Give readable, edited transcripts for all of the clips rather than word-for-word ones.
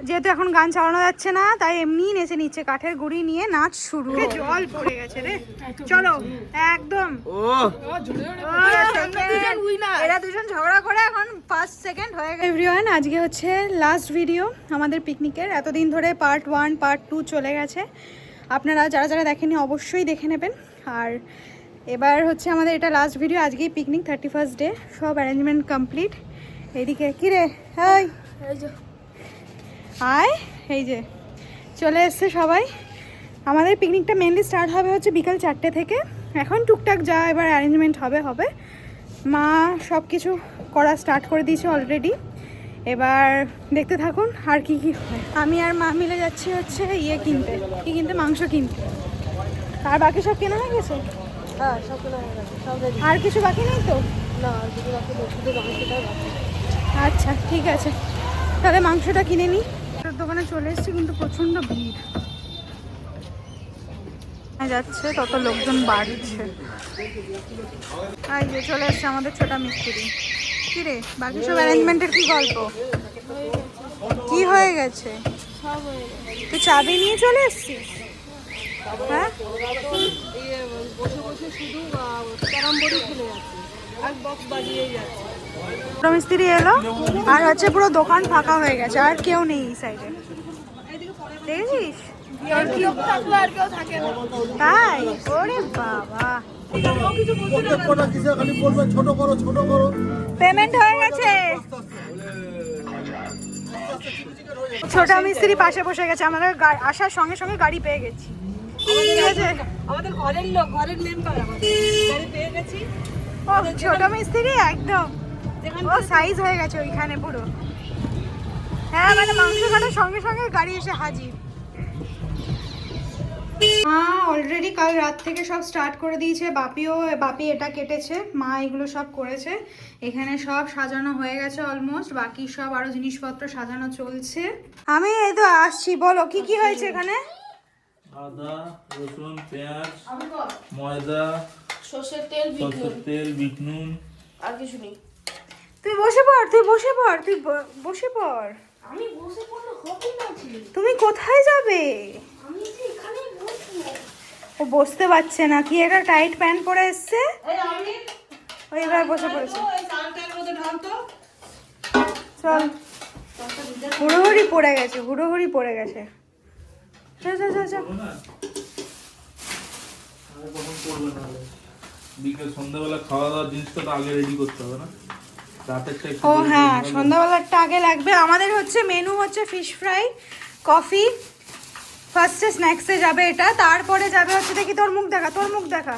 যেহেতু এখন গান চালানো যাচ্ছে না তাই এমনি নেচে নিচ্ছে, কাঠের গুঁড়ি নিয়ে নাচ শুরু। জল পড়ে গেছে রে, চলো একদম। এরা দুজন ঝগড়া করে এখন 5 সেকেন্ড হয়ে গেছে। এভরিওয়ান, আজকে হচ্ছে লাস্ট ভিডিও আমাদের পিকনিকের। এতদিন ধরে পার্ট 1 পার্ট 2 চলে গেছে, আপনারা যারা যারা দেখেনি অবশ্যই দেখে নেবেন। আর এবার হচ্ছে আমাদের এটা লাস্ট ভিডিও। আজকেই পিকনিক 31st ডে, সব অ্যারেঞ্জমেন্ট কমপ্লিট। এইদিকে কী রে, হাই আয়, এই যে চলে এসছে সবাই। আমাদের পিকনিকটা মেনলি স্টার্ট হবে হচ্ছে বিকাল 4টে থেকে। এখন টুকটাক যা এবার অ্যারেঞ্জমেন্ট হবে। মা সব কিছু করা স্টার্ট করে দিয়েছে অলরেডি, এবার দেখতে থাকুন আর কি কি হয়। আমি আর মা মিলে যাচ্ছি হচ্ছে কিনতে মাংস কিনতে। আর বাকি সব কেনা হয়ে গেছে? হ্যাঁ, সব কেনা হয়ে গেছে, সব রেডি। আর কিছু বাকি নেই তো? না, আর কিছু বাকি নেই, শুধু মাংসটাই বাকি। আচ্ছা ঠিক আছে, তাহলে মাংসটা কিনে নিই। দোকানে চলে এসেছি কিন্তু প্রচণ্ড ভিড় যাচ্ছে, তত লোকজন বাড়ছে। এই যে চলে এসছে আমাদের ছোটা মিস্ত্রি। কি রে, বাকি সব অ্যারেঞ্জমেন্টের কি গল্প? কি হয়ে গেছে? তুই চাবি নিয়ে চলে এসছিস? হ্যাঁ, বসে বসে শুধু ক্যারাম বোর্ডই খেলে যাচ্ছে আর বক্স বাজিয়েই যাচ্ছে। ছোটা মিস্ত্রি এলো আর হচ্ছে পুরো দোকান ফাঁকা হয়ে গেছে, আর কেউ নেই এই সাইডে। দেখছিস তাই? ওরে বাবা, পেমেন্ট হয়ে গেছে। ছোটা মিস্ত্রি পাশে বসে গেছে, আমাদের আসার সঙ্গে সঙ্গে গাড়ি পেয়ে গেছি। ঠিক আছে, আমাদের ঘরের লোক, ঘরের মেম্বার, আমাদের গাড়ি পেয়ে গেছি। ও ছোট মিস্ত্রি একদম ও সাইজ হয়ে গেছে ওইখানে পুরো। হ্যাঁ, মানে মাংস কাটার সঙ্গে সঙ্গে গাড়ি এসে হাজির। মা অলরেডি কাল রাত থেকে সব স্টার্ট করে দিয়েছে। বাপি এটা কেটেছে, মা এগুলো সব করেছে। এখানে সব সাজানো হয়ে গেছে অলমোস্ট, বাকি সব আরো জিনিসপত্র সাজানো চলছে। আমি এই তো আসছি, বলো কি কি হয়েছে এখানে? আদা, রসুন, পেঁয়াজ, ময়দা, সর্ষের তেল, বিট নুন, আর কিছু নেই। তুই বসে পড়। আমি বসে পড়লে হবে না। তুমি কোথায় যাবে? আমি যে এখানেই বসবো। ও বসতে পারছে না, কি একটা টাইট প্যান্ট পরে এসছে। এই আমি ও এবার বসে পড়েছে। এই চালটার মধ্যে ঢালতো। চল, হুড়োহুড়ি পড়ে গেছে। চল। বিকেল সন্ধ্যাবেলা খাওয়া দাওয়ার জিনিসটা তো আগে রেডি করতে হবে না? ও হ্যাঁ, সন্ধ্যাবেলাটা আগে লাগবে। আমাদের হচ্ছে মেনু হচ্ছে ফিশ ফ্রাই, কফি। ফার্স্টে স্ন্যাক্সে যাবে এটা, তারপরে যাবে হচ্ছে, দেখি তোর মুখ দেখা।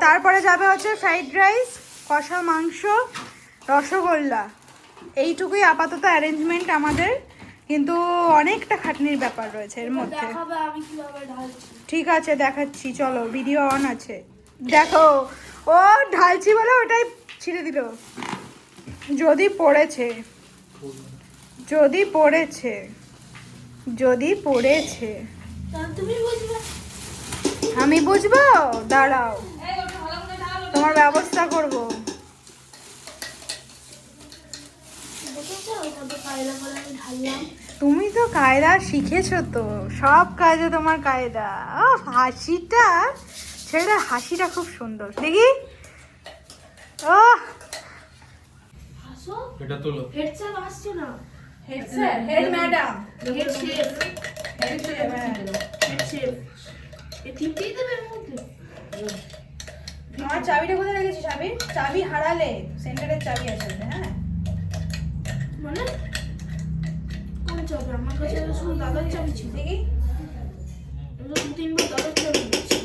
তারপরে যাবে হচ্ছে ফ্রাইড রাইস, কষা মাংস, রসগোল্লা। এইটুকুই আপাতত অ্যারেঞ্জমেন্ট আমাদের, কিন্তু অনেকটা খাটনির ব্যাপার রয়েছে এর মধ্যে। আমি কিভাবে ঢালছি। ঠিক আছে, দেখাচ্ছি, চলো, ভিডিও অন আছে। দেখো, ও ঢালছি বলে ওটাই ছিঁড়ে দিল। যদি পড়েছে তুমি বুঝবে, আমি বুঝবো? দাঁড়াও, তোমার ব্যবস্থা করব। তুমি তো কায়দা শিখেছো তো, সব কাজে তোমার কায়দা। ও হাসিটা, ছেলেটার হাসিটা খুব সুন্দর, দেখি। ও এটা তোলো। হেড স্যার আসছে না। Head sir, head madam, head chef, head chef. এই তিনটেই দেবে এর মধ্যে। আমার চাবিটা কোথায় রেখেছিস? চাবি হারালে, সেন্টারের চাবি আছে। হ্যাঁ, মানে কোন চাবি? আমার কাছে শুধু দাদার চাবি ছিল। দেখি, আমি তো 2-3 বার দাদার চাবি দিচ্ছি।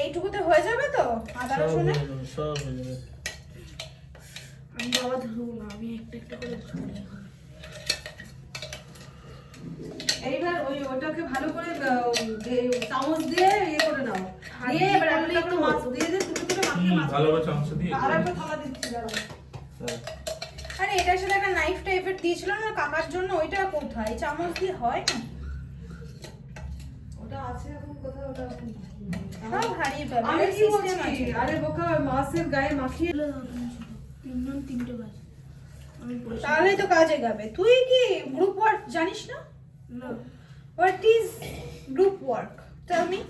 এইটুকুতে হয়ে যাবে তো আদা রসুনে? সব হয়ে যাবে। আমি বাবা ধরবো না, আমি একটা করে ধরবো। এইবার ওটাকে ভালো করে চামচ দিয়ে করে নাও। দিয়ে এবার একটু মাছ দিয়ে তুলে মাছ ভালো করে চামচ দিয়ে। আর একটা থালা দিচ্ছি, দাঁড়াও। আরে এটার সাথে একটা নাইফ টাইপের দিয়েছিল না কাকার জন্য, ওইটা কোথায়? চামচ দিয়ে হয় না, ওটা আছে এখন কোথায়? ওটা সব হারিয়ে ফেলে। আমি কি বলছি? আরে বোকা, মাছের গায়ে মাখিয়ে 3 বাজে। তাহলেই তো কাজে যাবে। তুই কি গ্রুপ ওয়ার্ক জানিস না? What is group work? Tell me.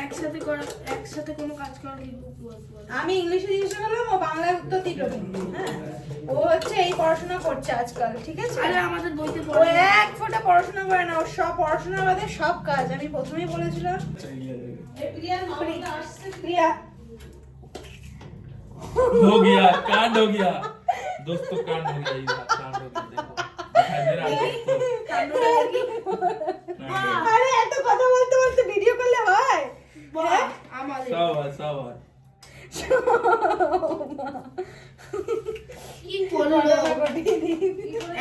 একসাথে কোনো কাজ করা কি গ্রুপ ওয়ার্ক বলে? আমি ইংলিশে জিজ্ঞাসা করলাম, ও বাংলায় উত্তর দিল। হ্যাঁ, ও হচ্ছে এই পড়াশোনা করছে আজকাল, ঠিক আছে? আরে আমাদের বইতে ও এক ফোঁটা পড়াশোনা করে না, ও সব পড়াশোনা বাদে সব কাজ। আমি প্রথমেই বলেছিলাম। প্রিয়া हो गया कांड हो गया दोस्तों कांड हो गया ये बात, कांड हो गया देखो दिखाई दे रहा है आपको? আরে এত কথা বলতে বলতে ভিডিও করলে হয়? হ্যাঁ? আমাদের सब है কি করলো?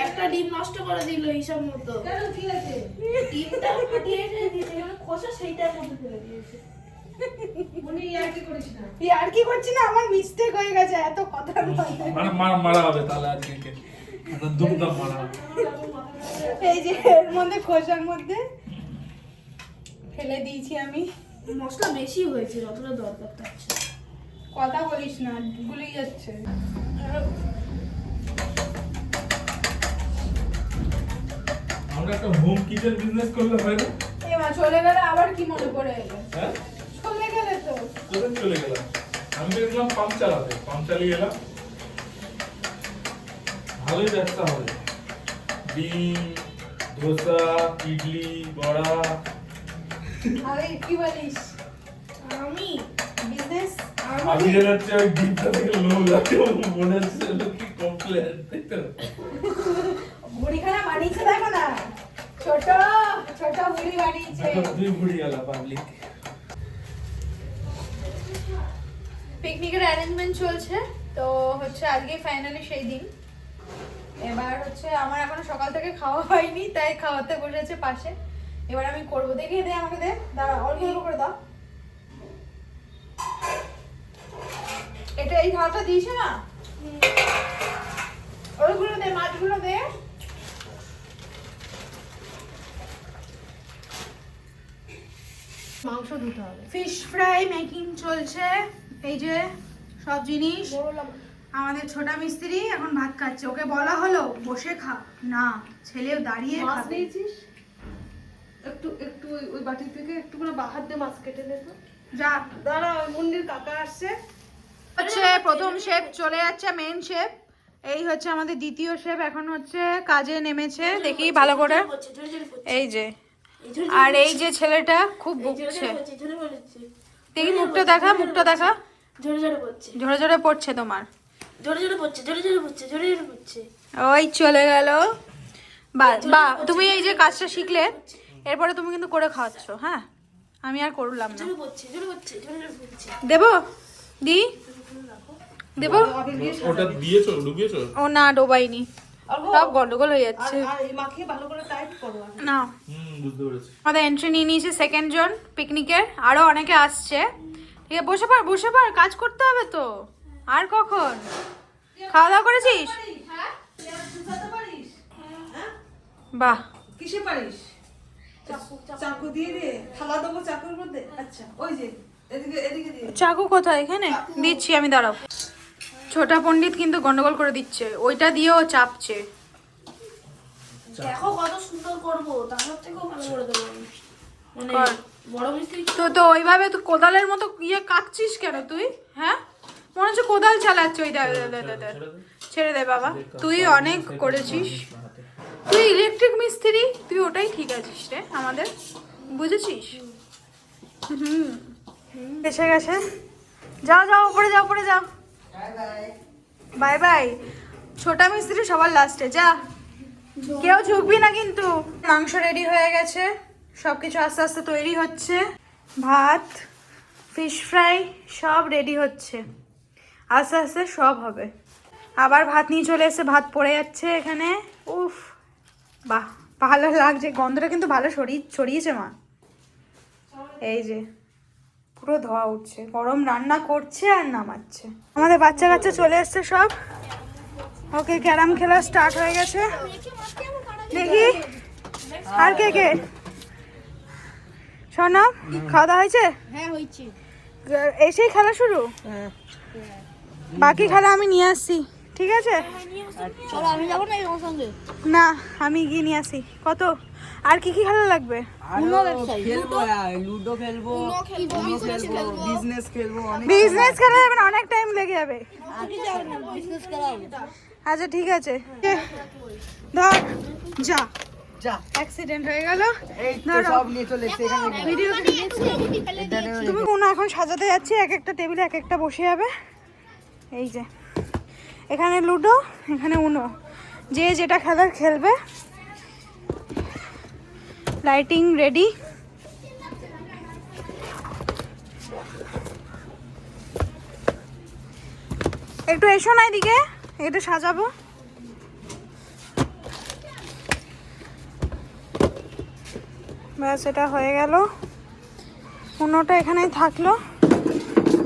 একটা ডিম নষ্ট করে দিল হিসাব মতো। কেন, কি আছে? ডিমটা ফাটিয়ে দিয়েছে, মানে খোসা সেইটার মধ্যে ফেলে দিয়েছে। ইয়ার কি করছি না, আমার মিস্টেক হয়ে গেছে এত কথা নয়। মারা হবে তাহলে আজকে কে দুমদাম মারা হবে। এই যে এর মধ্যে খোসার মধ্যে ফেলে দিয়েছি আমি। মশলা বেশি হয়েছে, যতটা দরকার তার চেয়ে। কথা বলিস না, গুলিয়ে যাচ্ছে। আমরা একটা হোম কিচেন বিজনেস করলে হয় না? এবার চলে গেলে আবার কি মনে পড়ে এলো? হ্যাঁ চলে গেলে তো কোথায় চলে গেলাম? আমি তো গেলাম পাম্প চালাতে, পাম্প চালিয়ে এলাম। ভালোই ব্যবসা হবে, ডিম, ধোসা, ইডলি, বড়া। আরে কি বলিস? আমি বিজনেস আমি হচ্ছে ওই ডিমটা থেকে লোক লাগে, মনে হচ্ছে লোক কি কমপ্লেন দেখতে পাচ্ছ? মুড়িখানা বানিয়েছে, দেখো না, ছোট ছোট মুড়ি বানিয়েছে। দুই বুড়ি গেলা পাবলিক। পিকনিকের অ্যারেঞ্জমেন্ট চলছে, তো হচ্ছে আজকে ফাইনালি সেই দিন। এবার হচ্ছে আমার এখনো সকাল থেকে খাওয়া হয়নি, তাই খাওয়াতে বসেছে পাশে। এবার আমি করবো, দেখিয়ে দে আমাকে, দে, দাঁড়া, অল্প অল্প করে দাও। এটা এই খাওয়াটা দিয়েছে না, ওইগুলো দে, মাছগুলো দে। মাংস ধুতে হবে। ফিশ ফ্রাই মেকিং চলছে, এই যে সব জিনিস। আমাদের ছোটা মিস্ত্রি এখন ভাত খাচ্ছে, ওকে বলা হলো বসে খা, না ছেলেও দাঁড়িয়ে মাছ খাবে। নিয়েছিস? একটু একটু ওই বাটি থেকে একটু করে বাহার দিয়ে মাছ কেটে দে তো। যা, দাঁড়া, ওই মুন্ডির কাকা আসছে। হচ্ছে প্রথম শেফ চলে যাচ্ছে, মেন শেফ। এই হচ্ছে আমাদের দ্বিতীয় শেফ, এখন হচ্ছে কাজে নেমেছে, দেখি ভালো করে। এই যে, আর এই যে ছেলেটা খুব বকছে, দেখি মুখটা দেখা, মুখটা দেখা। জোরে জোরে পড়ছে, ঝরে ঝরে পড়ছে তোমার, জোরে জোরে পড়ছে, জোরে জোরে পড়ছে, জোরে জোরে পড়ছে। ওই চলে গেল। বা তুমি এই যে কাজটা শিখলে, এরপরে তুমি কিন্তু করে খাওয়াচ্ছ। হ্যাঁ, আমি আর করলাম না। জোরে পড়ছে, জোরে পড়ছে, জোরে জোরে পড়ছে। দেবো দি, দেবো। ওটা দিয়েছো, ডুবিয়েছো? ও না, ডোবাইনি, সব গন্ডগোল হয়ে যাচ্ছে। আর এই মাখিয়ে ভালো করে টাইট করো। না, বুঝতে পেরেছি। আমাদের এন্ট্রি নিয়ে নিয়েছে সেকেন্ড জন পিকনিকের, আরো অনেকে আসছে। ঠিক আছে, বসে পড়, বসে পড়, কাজ করতে হবে তো। আর কখন খাওয়া দাওয়া করেছিস? বাহ, কিসে পারিস? চাকু দিয়ে দে, থালা দেবো চাকুর মধ্যে। আচ্ছা, ওই যে এদিকে এদিকে দিয়ে। চাকু কোথায়? এখানে দিচ্ছি আমি, দাঁড়াও। ছোটা পণ্ডিত কিন্তু গন্ডগোল করে দিচ্ছে, ওইটা দিয়েও চাপছে। দেখো কত সুন্দর করবো, তার থেকেও ভালো করে দেবো আমি। মানে কর। বড় মিস্ত্রি তো ওইভাবে তো কোদালের মতো ইয়ে কাটছিস কেন তুই? হ্যাঁ, মনে হচ্ছে কোদাল চালাচ্ছে। ওই ছেড়ে দে বাবা, তুই অনেক করেছিস, তুই ইলেকট্রিক মিস্ত্রি, তুই ওটাই ঠিক আছিস রে আমাদের, বুঝেছিস? এসে গেছে, যাও যাও, উপরে যাও, উপরে যাও, বাই বাই। ছোটা মিস্ত্রি সবার লাস্টে, যা, কেউ ঝুঁকবি না কিন্তু। মাংস রেডি হয়ে গেছে, সবকিছু আস্তে আস্তে তৈরি হচ্ছে। ভাত, ফিশ ফ্রাই সব রেডি হচ্ছে, আস্তে আস্তে সব হবে। আবার ভাত নিয়ে চলে এসে ভাত পড়ে যাচ্ছে এখানে। উফ, বাহ, ভালো লাগছে, গন্ধটা কিন্তু ভালো ছড়িয়েছে মা। এই যে পুরো ধোয়া উঠছে, গরম রান্না করছে আর নামাচ্ছে। আমাদের বাচ্চা কাচ্চা চলে এসছে সব, ওকে ক্যারাম খেলা স্টার্ট হয়ে গেছে। দেখি আর কে কে। শোনো, খাওয়া দাওয়া হয়েছে? হ্যাঁ হয়েছে। এসেই খেলা শুরু? বাকি খেলা আমি নিয়ে আসছি, ঠিক আছে চলো আমি যাবো না তোমার সঙ্গে না আমি গিয়ে নিয়ে আসি। কত আর কি কি খেলা লাগবে? খেলবো লুডো খেলবো বিজনেস খেলবো অনেক বিজনেস খেলা যাবে না, অনেক টাইম লেগে যাবে। বিজনেস করা হবে আচ্ছা ঠিক আছে ধর যা যা অ্যাক্সিডেন্ট হয়ে গেল। এই তো সব নিয়ে চলে এসেছে এখানে ভিডিও তুমি কোনো এখন সাজাতে যাচ্ছি, এক একটা টেবিলে এক একটা বসে যাবে। এই যে এখানে লুডো, এখানে উনো, যে যেটা খেলার খেলবে। Lighting ready. একটু এসো না এদিকে, এটা সাজাবো। ব্যাস এটা হয়ে গেল। উনোটা এখানেই থাকলো।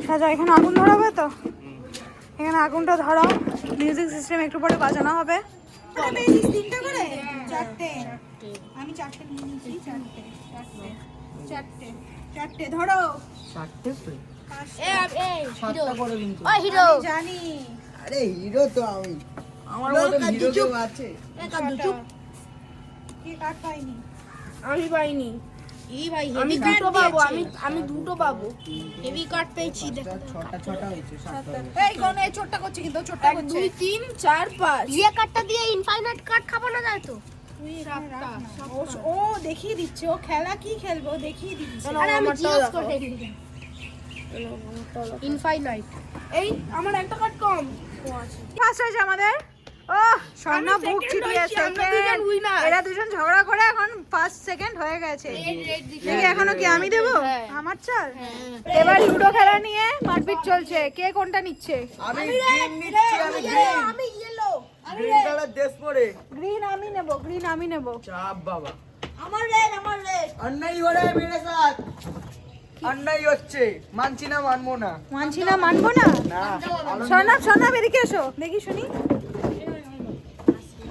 সাজা, এখানে আগুন ধরাবে তো, এখানে আগুনটা ধরাও। মিউজিক সিস্টেম একটু পরে বাজানো হবে। তিনটা করে চারটে, আমি চারটে নিয়ে নিয়েছি। চারটে চারটে চারটে চারটে ধরো। চারটে তো এই সাতটা করে কিন্তু ওই হিরো আমি জানি আরে হিরো তো আমি, আমার মতো হিরো কেউ আছে? কি কাট পাইনি। আমি পাইনি এই ভাই আমি দুটো পাবো, আমি দুটো পাবো। হেভি কাট পেয়েছি দেখো ছটা ছটা হয়েছে সাতটা এই কোন এই ছোটটা করছে কিন্তু ছোটটা 1 করছে। 2 3 4 5 ইয়ে কাটটা দিয়ে ইনফাইনাইট কাট খাবো না যায় তো ও দেখিয়ে দিচ্ছে ও খেলা কি খেলবো দেখিয়ে দিচ্ছে। আরে আমি জিজ্ঞেস করতে ইনফাইনাইট এই আমার একটা কাট কম ফার্স্ট হয়েছে আমাদের। ও স্বর্ণ বুক চিটিয়ে আমরা দুজন winner। এরা দুজন ঝগড়া করে এখন ফার্স্ট সেকেন্ড হয়ে গেছে। দেখি এখনো কি আমি দেবো আমার চাল। এবার লুডো খেলা নিয়ে মারপিট চলছে, কে কোনটা নিচ্ছে। আমি গ্রিন নিচ্ছি, আমি গ্রিন আমি ইয়েলো গ্রিন কালার ড্রেস পরে গ্রিন আমি নেব, গ্রিন আমি নেব। চাপ বাবা আমার রেড अन्याय हो रहा है मेरे साथ, अन्याय হচ্ছে, মানছি না মানবো না মানছি না মানবো না। না সোনা সোনা এদিকে এসো দেখি শুনি।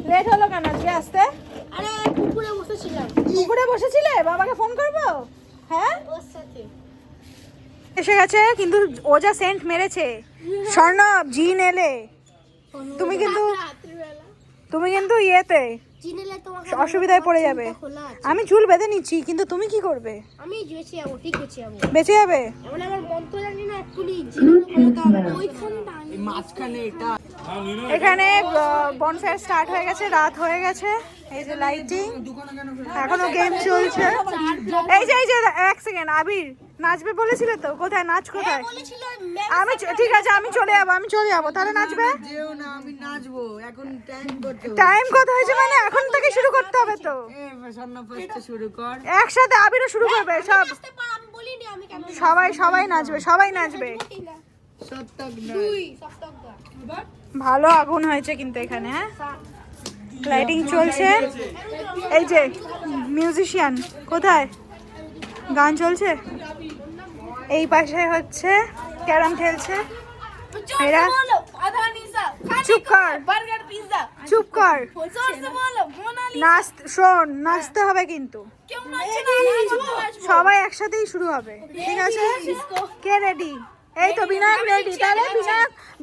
লেট হলো কেন আজকে আসতে? আরে পুকুরে বসেছিলাম পুকুরে বসেছিলে, বাবাকে ফোন করবো। হ্যাঁ ওর সাথে এসে গেছে কিন্তু ও যা সেন্ট মেরেছে। স্বর্ণ জিন এলে তুমি কিন্তু রাত্রিবেলা তুমি কিন্তু ইয়েতে চিনেলে তোমাকে অসুবিধায় পড়ে যাবে। খোলা আছে। আমি চুল বেঁধে নিচ্ছি কিন্তু তুমি কি করবে? আমি বেঁচে যাবো, ঠিক বেঁচে যাবো। বেঁচে যাবে? এমন আমার মন্ত্র জানি না এক্ষুনি জিনিস ক্ষমতা হবে ওইখানে এই মাঝখানে এটা এখানে বনফায়ার স্টার্ট হয়ে গেছে, রাত হয়ে গেছে। এই যে লাইটিং, এখনো গেম চলছে। এই যে এক সেকেন্ড, আবির নাচবে বলেছিলে তো, কোথায় নাচ কোথায়? বলেছিল আমি ঠিক আছে আমি চলে যাবো তাহলে নাচবে। যেও না, আমি নাচবো এখন, টাইম করতে হবে। টাইম কত হয়েছে মানে এখন থেকে শুরু করতে হবে তো। এ স্বর্ণ ফার্স্টে শুরু কর। একসাথে আবিরও শুরু করবে সব। আমি বলিনি আমি কেন সবাই নাচবে, সবাই নাচবে। সত্তক না ভালো আগুন হয়েছে কিন্তু এখানে। হ্যাঁ লাইটিং চলছে। এই যে মিউজিশিয়ান কোথায়, গান চলছে। এই পাশে হচ্ছে ক্যারাম খেলছে এরা। চুপ কর, বার্গার পিজ্জা চুপ কর। জোরসে বলো মোনালি নাচ শোন, নাচতে হবে কিন্তু কেউ নাচছে না সবাই একসাথেই শুরু হবে, ঠিক আছে? কে রেডি? এই তো বিনায়ক রেডি। তাহলে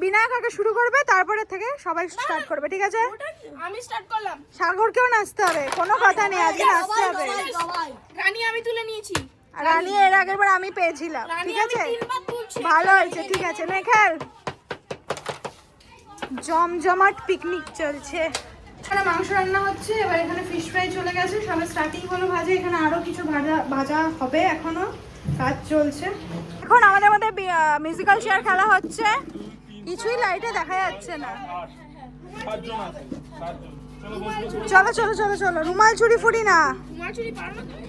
বিনায়ক আগে শুরু করবে, তারপরে থেকে সবাই স্টার্ট করবে, ঠিক আছে? আমি স্টার্ট করলাম সাগরকেও নাচতে হবে, কোনো কথা নেই, আজকে নাচতে হবে। রানী আমি তুলে নিয়েছি আর রানী এর আগের বার আমি পেয়েছিলাম, রানী ঠিক আমি আছে? 3 বার তুলছি ভালো হয়েছে, ঠিক আছে নে খেল। জমজমাট পিকনিক চলছে। এখানে মাংস রান্না হচ্ছে, এবার এখানে ফিশ ফ্রাই চলে গেছে, সবে স্টার্টিং হলো ভাজা। এখানে আরো কিছু ভাজা হবে, এখনো কাজ চলছে। এখন আমাদের মধ্যে মিউজিক্যাল চেয়ার খেলা হচ্ছে, কিছুই লাইটে দেখা যাচ্ছে না। সাতজন আছে, সাতজন। চলো বসো। চলো রুমাল চুরি ফুরি না, তোমার চুরি পারো না তুমি?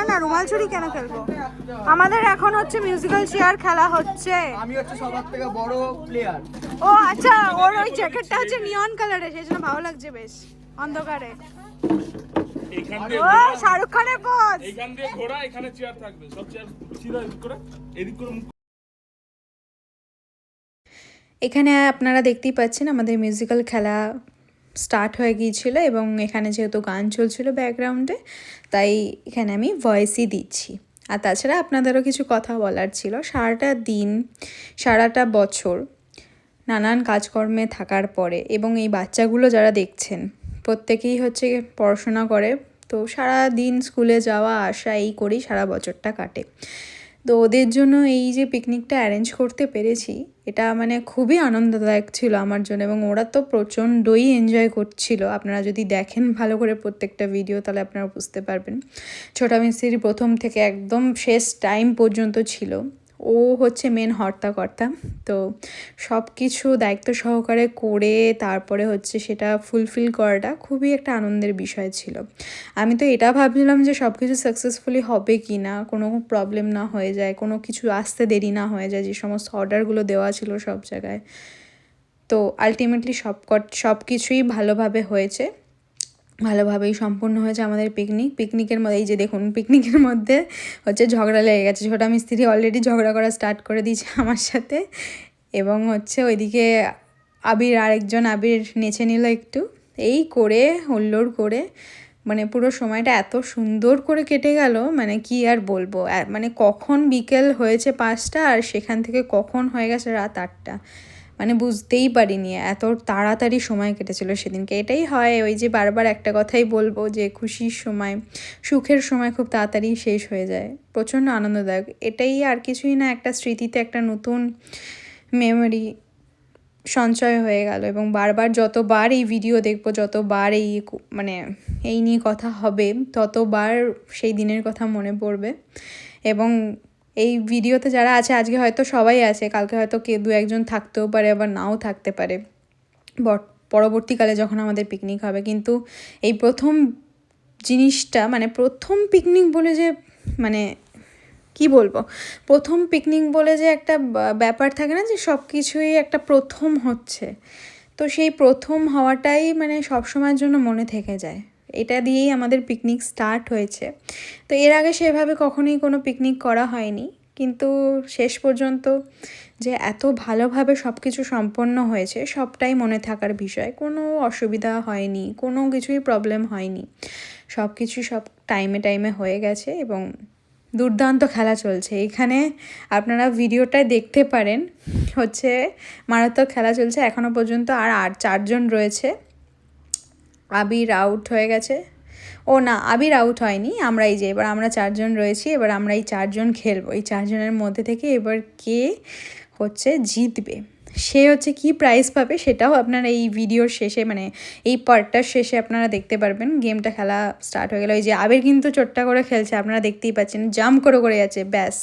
না রুমাল চুরি কেন খেলবো? আমাদের এখন হচ্ছে মিউজিক্যাল চেয়ার খেলা হচ্ছে। আমি হচ্ছে সবার থেকে বড় প্লেয়ার। ও আচ্ছা, ওর ওই জ্যাকেটটা হচ্ছে নিয়ন কালারের, সেই জন্য ভালো লাগছে বেশ অন্ধকারে। এইখান দিয়ে ও শাহরুখ খানের পজ। এইখান দিয়ে ঘোড়া, এখানে চেয়ার থাকবে, সব চেয়ার সিধা এদিক করে মুখ। এখানে আপনারা দেখতেই পাচ্ছেন আমাদের মিউজিক্যাল খেলা স্টার্ট হয়ে গিয়েছিল এবং এখানে যেহেতু গান চলছিল ব্যাকগ্রাউন্ডে, তাই এখানে আমি ভয়েসই দিচ্ছি। আর তাছাড়া আপনাদেরও কিছু কথা বলার ছিল। সারাটা দিন, সারাটা বছর নানান কাজকর্মে থাকার পরে, এবং এই বাচ্চাগুলো যারা দেখছেন প্রত্যেকেই হচ্ছে পড়াশোনা করে, তো সারা দিন স্কুলে যাওয়া আসা এই করেই সারা বছরটা কাটে। তো ওদের জন্য এই যে পিকনিকটা অ্যারেঞ্জ করতে পেরেছি, এটা মানে খুবই আনন্দদায়ক ছিল আমার জন্য, এবং ওরা তো প্রচণ্ডই এনজয় করছিল। আপনারা যদি দেখেন ভালো করে প্রত্যেকটা ভিডিও তাহলে আপনারা বুঝতে পারবেন। ছোটা মিস্ত্রি প্রথম থেকে একদম শেষ টাইম পর্যন্ত ছিল। ও হচ্ছে মেন হর্তাকর্তা, তো সব কিছু দায়িত্ব সহকারে করে তারপরে হচ্ছে সেটা ফুলফিল করাটা খুবই একটা আনন্দের বিষয় ছিল। আমি তো এটা ভাবছিলাম যে সব কিছু সাকসেসফুলি হবে কি না, কোনো প্রবলেম না হয়ে যায়, কোনো কিছু আসতে দেরি না হয়ে যায়, যে সমস্ত অর্ডারগুলো দেওয়া ছিল সব জায়গায়। তো আলটিমেটলি সব কিছুই ভালোভাবে হয়েছে, ভালোভাবেই সম্পূর্ণ হয়েছে আমাদের পিকনিকের মধ্যে। এই যে দেখুন, পিকনিকের মধ্যে হচ্ছে ঝগড়া লেগে গেছে। ছোটা মিস্ত্রি অলরেডি ঝগড়া করা স্টার্ট করে দিয়েছে আমার সাথে, এবং হচ্ছে ওইদিকে আরেকজন আবির নেচে নিল একটু, এই করে হুল্লোড় করে মানে পুরো সময়টা এত সুন্দর করে কেটে গেল, মানে কি আর বলবো। মানে কখন বিকেল হয়েছে 5টা আর সেখান থেকে কখন হয়ে গেছে রাত 8টা, মানে বুঝতেই পারিনি, এত তাড়াতাড়ি সময় কেটেছিল সেদিনকে। এটাই হয়, ওই যে বারবার একটা কথাই বলবো যে খুশির সময়, সুখের সময় খুব তাড়াতাড়ি শেষ হয়ে যায়, প্রচণ্ড আনন্দদায়ক। এটাই আর কিছুই না, একটা স্মৃতিতে একটা নতুন মেমোরি সঞ্চয় হয়ে গেল। এবং বারবার যতবার এই ভিডিও দেখবো, যতবার মানে এই নিয়ে কথা হবে, ততবার সেই দিনের কথা মনে পড়বে। এবং এই ভিডিওতে যারা আছে, আজকে হয়তো সবাই আছে, কালকে হয়তো কেউ 2-1জন থাকতেও পারে, আবার নাও থাকতে পারে পরবর্তীকালে যখন আমাদের পিকনিক হবে। কিন্তু এই প্রথম জিনিসটা, মানে প্রথম পিকনিক বলে যে, মানে কি বলবো, প্রথম পিকনিক বলে যে একটা ব্যাপার থাকে না, যে সব কিছুই একটা প্রথম হচ্ছে, তো সেই প্রথম হওয়াটাই মানে সবসময়ের জন্য মনে থেকে যায়। এটা দিয়েই আমাদের পিকনিক স্টার্ট হয়েছে। তো এর আগে সেভাবে কখনোই কোনো পিকনিক করা হয়নি, কিন্তু শেষ পর্যন্ত যে এত ভালোভাবে সব কিছু সম্পন্ন হয়েছে সবটাই মনে থাকার বিষয়। কোনো অসুবিধা হয়নি, কোনো কিছুই প্রবলেম হয়নি, সব কিছু সব টাইমে হয়ে গেছে, এবং দুর্দান্ত খেলা চলছে এখানে। আপনারা ভিডিওটায় দেখতে পারেন, হচ্ছে মারাত্মক খেলা চলছে এখনও পর্যন্ত। আর 4জন রয়েছে। আবির আউট হয়ে গেছে, ও না, আবির আউট হয়নি। আমরা এই যে এবার আমরা 4জন রয়েছি, এবার আমরা এই 4জন খেলবো। এই 4জনের মধ্যে থেকে এবার কে হচ্ছে জিতবে, সে হচ্ছে কি প্রাইজ পাবে, সেটাও আপনারা এই ভিডিওর শেষে, মানে এই পার্টটার শেষে আপনারা দেখতে পারবেন। গেমটা খেলা স্টার্ট হয়ে গেল। এই যে আবির কিন্তু চোট্টা করে খেলছে, আপনারা দেখতেই পাচ্ছেন, জাম্প করে যাচ্ছে, ব্যাস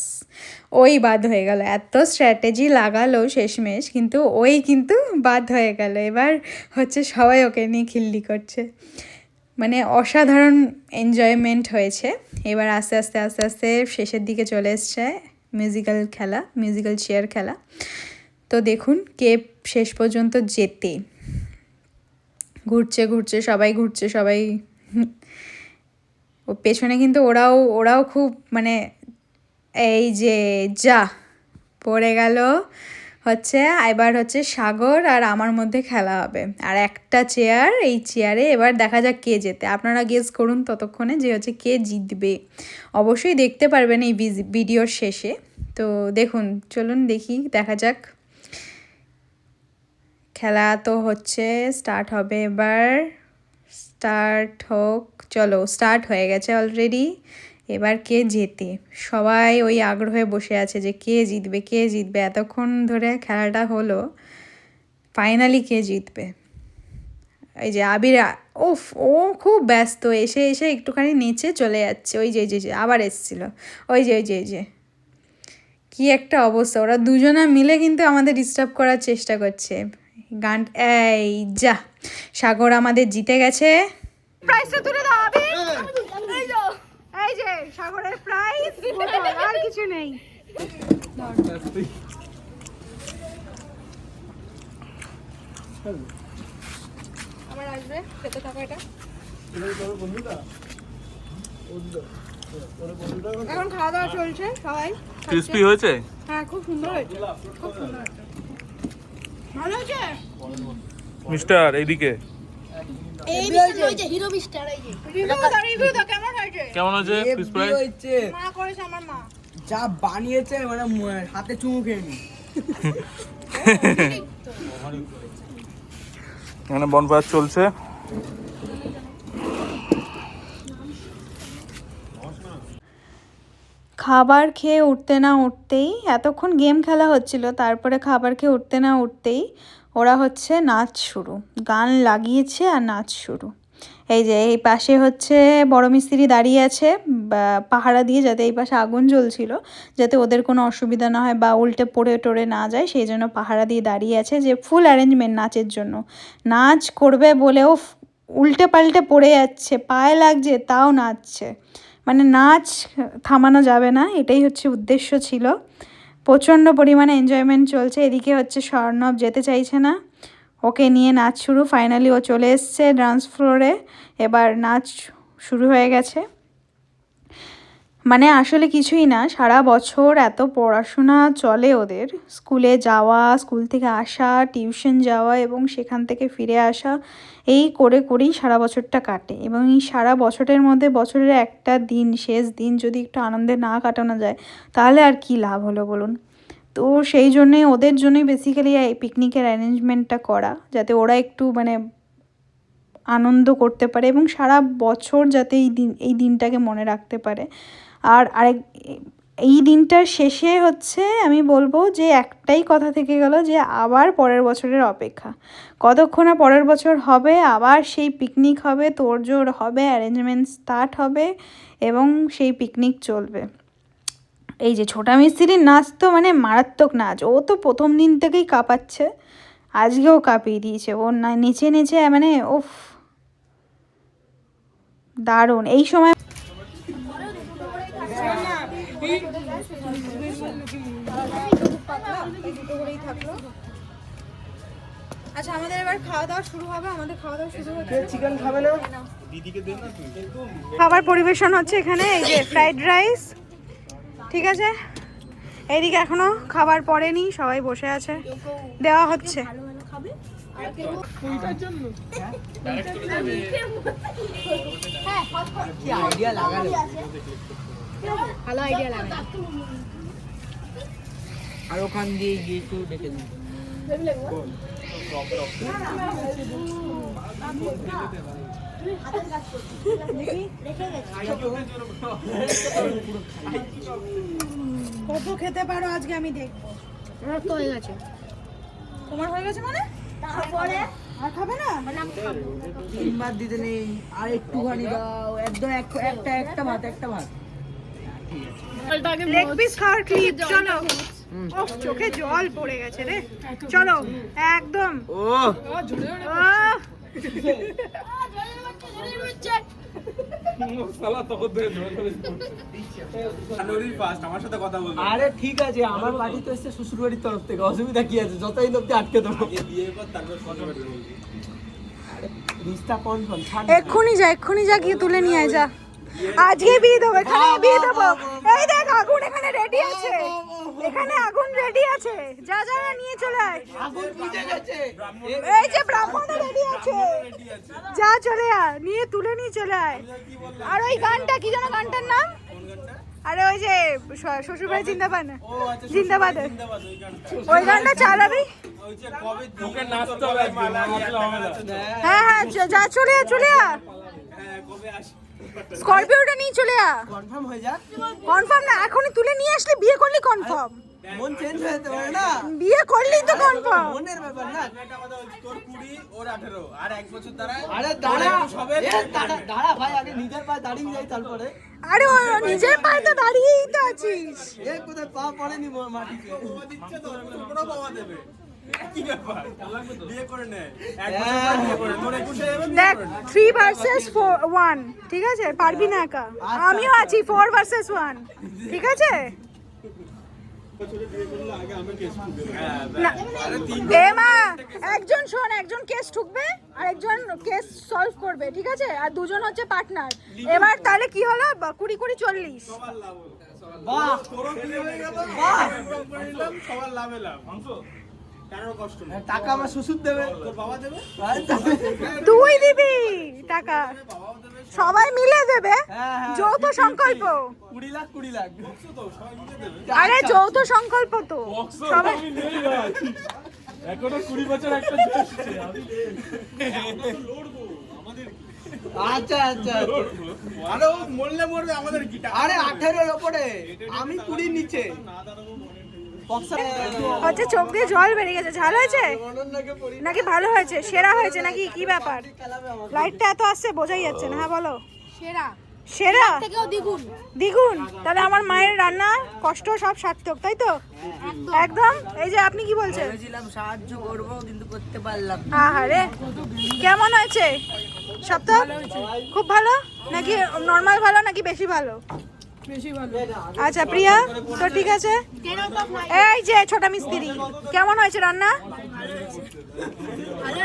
ওই বাদ হয়ে গেল। এত স্ট্র্যাটেজি লাগালো শেষমেশ, কিন্তু ওই কিন্তু বাদ হয়ে গেল। এবার হচ্ছে সবাই ওকে নিয়ে খিল্লি করছে, মানে অসাধারণ এনজয়মেন্ট হয়েছে। এবার আস্তে আস্তে শেষের দিকে চলে এসছে মিউজিক্যাল চেয়ার খেলা। তো দেখুন কে শেষ পর্যন্ত জেতে। ঘুরছে সবাই ও পেছনে, কিন্তু ওরাও খুব মানে, এই যে যা পড়ে গেল হচ্ছে। এবার হচ্ছে সাগর আর আমার মধ্যে খেলা হবে, আর একটা চেয়ার, এই চেয়ারে এবার দেখা যাক কে জেতে। আপনারা গেস করুন ততক্ষণে যে হচ্ছে কে জিতবে। অবশ্যই দেখতে পারবেন এই ভিডিওর শেষে। তো দেখুন, চলুন দেখা যাক। খেলা তো হচ্ছে, স্টার্ট হবে এবার, স্টার্ট হোক। চলো, স্টার্ট হয়ে গেছে অলরেডি। এবার কে জেতে, সবাই ওই আগ্রহে বসে আছে যে কে জিতবে। এতক্ষণ ধরে খেলাটা হলো, ফাইনালি কে জিতবে। এই যে আবির, ও খুব ব্যস্ত, এসে একটুখানি নিচে চলে যাচ্ছে। ওই যে আবার এসছিল, ওই যে কি একটা অবস্থা। ওরা দুজনা মিলে কিন্তু আমাদের ডিস্টার্ব করার চেষ্টা করছে। গান, এই যা, সাগর আমাদের জিতে গেছে। প্রাইসটা তুলে দাও আবির। এই যে সাগরের প্রাইস, আর কিছু নেই। আমার আসবে, খেতে থাকো এটা। এখন খাওয়া দাওয়া চলছে, সবাই ক্রিস্পি হয়েছে? হ্যাঁ, খুব সুন্দর হয়েছে, ভালো হয়েছে। মিস্টার এইদিকে এই মিস্টার, ওই যে হিরো মিস্টার, এই যে রিভিউ দাও কেমন হয়েছে। কেমন হয়েছে ফিশ ফ্রাই? হয়েছে, মা করেছে, আমার মা। যা বানিয়েছে মানে হাতে চুমু খেয়ে নি। এখানে বনফায়ার চলছে। খাবার খেয়ে উঠতে না উঠতেই, এতক্ষণ গেম খেলা হচ্ছিল, তারপরে খাবার খেয়ে উঠতে না উঠতেই ওরা হচ্ছে নাচ শুরু, গান লাগিয়েছে আর নাচ শুরু। এই যে এই পাশে হচ্ছে বড় মিস্ত্রি দাঁড়িয়ে আছে পাহারা দিয়ে, যাতে এই পাশে আগুন জ্বলছিল যাতে ওদের কোনো অসুবিধা না হয় বা উল্টে পড়ে টড়ে না যায়, সেই জন্য পাহারা দিয়ে দাঁড়িয়ে আছে, যে ফুল অ্যারেঞ্জমেন্ট নাচের জন্য। নাচ করবে বলেও উল্টে পাল্টে পড়ে যাচ্ছে, পায়ে লাগছে তাও নাচছে, মানে নাচ থামানো যাবে না, এটাই হচ্ছে উদ্দেশ্য ছিল। প্রচণ্ড পরিমাণে এনজয়মেন্ট চলছে। এদিকে হচ্ছে স্বর্ণব যেতে চাইছে না, ওকে নিয়ে নাচ শুরু। ফাইনালি ও চলে এসছে ডান্স ফ্লোরে, এবার নাচ শুরু হয়ে গেছে। মানে আসলে কিছুই না, সারা বছর এত পড়াশোনা চলে ওদের, স্কুলে যাওয়া, স্কুল থেকে আসা, টিউশন যাওয়া এবং সেখান থেকে ফিরে আসা, এই করে করেই সারা বছরটা কাটে। এবং এই সারা বছরের মধ্যে বছরের একটা দিন, শেষ দিন যদি একটু আনন্দে না কাটানো যায় তাহলে আর কি লাভ হলো বলুন। তো সেই জন্যে ওদের জন্যই বেসিক্যালি এই পিকনিকের অ্যারেঞ্জমেন্টটা করা, যাতে ওরা একটু মানে আনন্দ করতে পারে এবং সারা বছর যাতে এই দিনটাকে মনে রাখতে পারে। আর এই দিনটার শেষে হচ্ছে আমি বলবো যে একটাই কথা থেকে গেল, যে আবার পরের বছরের অপেক্ষা, কতক্ষণ না পরের বছর হবে, আবার সেই পিকনিক হবে, তোড়জোড় হবে, অ্যারেঞ্জমেন্ট স্টার্ট হবে এবং সেই পিকনিক চলবে। এই যে ছোটা মিস্ত্রির নাচ তো মানে মারাত্মক নাচ, ও তো প্রথম দিন থেকেই কাঁপাচ্ছে, আজকেও কাঁপিয়ে দিয়েছে ও, না নেচে নেচে মানে ওফ দারুণ। এই সময় আচ্ছা আমাদের এবার খাওয়া দাওয়া শুরু হবে, আমাদের খাওয়া দাওয়া শুরু হচ্ছে। চিকেন খাবে না? খাবার পরিবেশন হচ্ছে এখানে, এই যে ফ্রাইড রাইস, ঠিক আছে। এইদিকে এখনো খাবার পড়েনি, সবাই বসে আছে, দেওয়া হচ্ছে। কি আইডিয়া লাগালো, ভালো আইডিয়া লাগে। আর ওখান দিয়ে গিয়ে একটু ডেকে দিন। কত খেতে পারো আজকে আমি দেখবো। আমার তো হয়ে গেছে। তোমার হয়ে গেছে মানে? তারপরে আর খাবে না? তিনবার দিতে নেই, আর একটুখানি দাও, একদম একটা ভাত, একটা ভাত। লেগ পিস খাওয়ার ক্লিপ, চলো। ওহ চোখে জল পড়ে গেছে রে, চলো একদম। ও আরে ঠিক আছে, আমার বাড়ি তো এসছে শ্বশুর বাড়ির তরফ থেকে, অসুবিধা কি আছে, যতই লোককে আটকে দেবো। রিস্তা কনফার্ম, এক্ষুনি যা গিয়ে তুলে নিয়ে আয় যা। আজকে বিয়ে দেবো, এখানে বিয়ে দেবো। এই দেখ আগুন এখানে রেডি আছে, এখানে আগুন রেডি আছে, যা যা নিয়ে চলে আয়। আগুন বুঝে গেছে। এই যে ব্রাহ্মণ রেডি আছে, যা চলে আয়, নিয়ে তুলে নিয়ে চলে আয়। আর ওই গানটা কি যেন, গানটার নাম? আরে ওই যে শ্বশুরবাড়ি জিন্দাবাদ, জিন্দাবাদ, ওই গানটা চালাবি। হ্যাঁ হ্যাঁ যা চলে আয়, চলে আয়, স্করপিওটা নিয়ে চলে আয়। কনফার্ম হয়ে যাক। কনফার্ম না, এখনই তুলে নিয়ে আসলে বিয়ে করলি কনফার্ম, মন চেঞ্জ হয়ে যেতে পারে না, বিয়ে করলি তো কনফার্ম। মনের ব্যাপার না। তোর 20 ওর 18 আর এক বছর দাঁড়ায়। আরে দাঁড়া ভাই, আগে নিজের পায়ে দাঁড়িয়ে যাই তারপরে। আরে ও নিজের পায়ে তো দাঁড়িয়েই তো আছিস। এ কোথায় পা পড়েনি মাটিতে। বাবা দিচ্ছে তো তোরও বাবা দেবে। কি ব্যাপার? বিয়ে করে নে। এক বছর পর বিয়ে করে। তোর 21 এ দেখ 3 ভার্সেস 1, ঠিক আছে, পারবি না একা, আমিও আছি 4 ভার্সেস 1, ঠিক আছে। না এ মা, একজন শোন, একজন কেস ঠুকবে আর একজন কেস সলভ করবে, ঠিক আছে, আর দুজন হচ্ছে পার্টনার। এবার তাহলে কি হলো, 20 40। বাহ, তোরও বিয়ে হয়ে গেল। বাহ, সবার লাভে লাভ। কারোর কষ্ট নেই। টাকা আমার শ্বশুর দেবে, তোর বাবা দেবে। তুই দিবি টাকা, সবাই মিলে দেবে, হ্যাঁ, হ্যাঁ, যৌথ সংকল্প। 20 লাখ 20 লাখ। আরে যৌথ সংকল্প তো সবাই। এখনো 20 বছর একটা জ্বলছে আমি আচ্ছা আচ্ছা আরে ও মরলে মরবে আমাদের গিটার আরে 18 এর উপরে আমি 20 নিচে হচ্ছে চোখ দিয়ে জল বেরিয়ে গেছে। ঝাল হয়েছে নাকি ভালো হয়েছে, সেরা হয়েছে নাকি, কি ব্যাপার? লাইটটা এত আসছে বোঝাই যাচ্ছে না। হ্যাঁ বলো। সেরা সেরা থেকেও দ্বিগুণ। দ্বিগুণ? তাহলে আমার মায়ের রান্না কষ্ট সব সার্থক, তাই তো? একদম। এই যে আপনি কি বলছেন? ভেবেছিলাম সাহায্য করব কিন্তু করতে পারলাম না। আহারে, কেমন হয়েছে? সব তো খুব ভালো নাকি নর্মাল ভালো নাকি বেশি ভালো? বেশি ভালো। আচ্ছা প্রিয়া, তো ঠিক আছে। এই যে ছোট মিস্ত্রি, কেমন হয়েছে রান্না?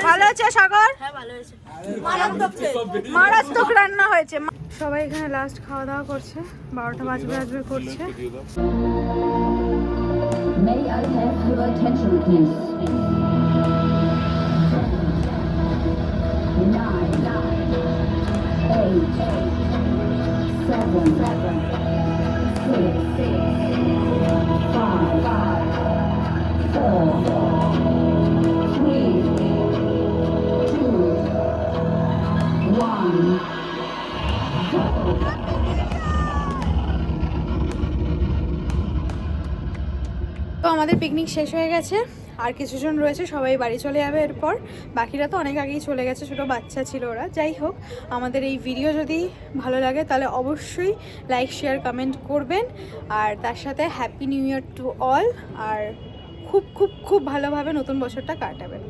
ভালো হয়েছে সাগর? হ্যাঁ ভালো হয়েছে। মারাত্মক রান্না হয়েছে। সবাই এখানে লাস্ট খাওয়া দাওয়া করছে, 12টা বাজবে করছে। May I have your attention, please? 9, 8, 7, 6, 5, 4, 3, 2, 1. তো আমাদের পিকনিক শেষ হয়ে গেছে, আর কিছুজন রয়েছে, সবাই বাড়ি চলে যাবে এরপর। বাকিরা তো অনেক আগেই চলে গেছে, ছোটো বাচ্চা ছিল ওরা। যাই হোক, আমাদের এই ভিডিও যদি ভালো লাগে তাহলে অবশ্যই লাইক শেয়ার কমেন্ট করবেন, আর তার সাথে happy new year to all. আর খুব খুব খুব ভালোভাবে নতুন বছরটা কাটাবেন।